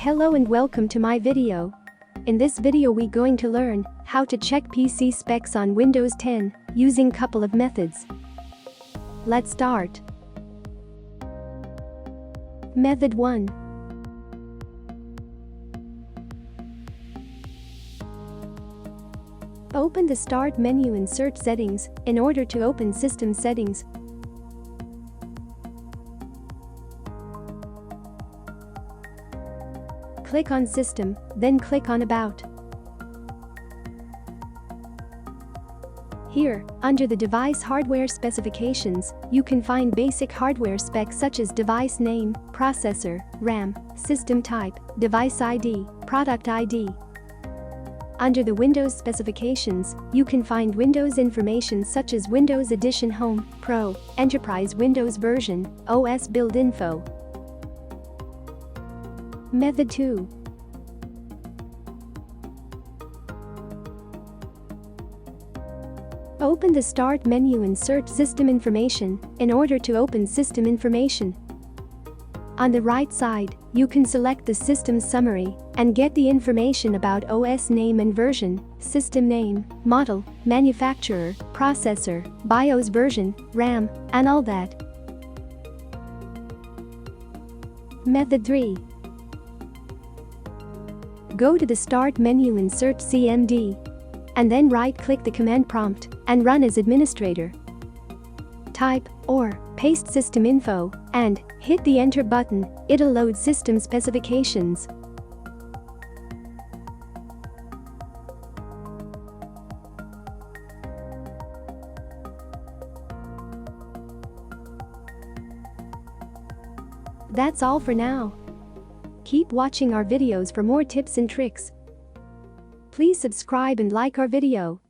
Hello and welcome to my video. In this video we going to learn how to check PC specs on Windows 10 using couple of methods. Let's start. Method 1. Open the Start menu and search Settings in order to open System Settings. Click on System, then click on About. Here, under the device hardware specifications, you can find basic hardware specs such as device name, processor, RAM, system type, device ID, product ID. Under the Windows specifications, you can find Windows information such as Windows Edition Home, Pro, Enterprise Windows version, OS build info. Method 2. Open the Start menu and search System Information in order to open System Information. On the right side, you can select the System Summary and get the information about OS name and version, system name, model, manufacturer, processor, BIOS version, RAM, and all that. Method 3. Go to the Start menu and search CMD. And then right-click the command prompt and run as administrator. Type or paste system info and hit the enter button. It'll load system specifications. That's all for now. Keep watching our videos for more tips and tricks. Please subscribe and like our video.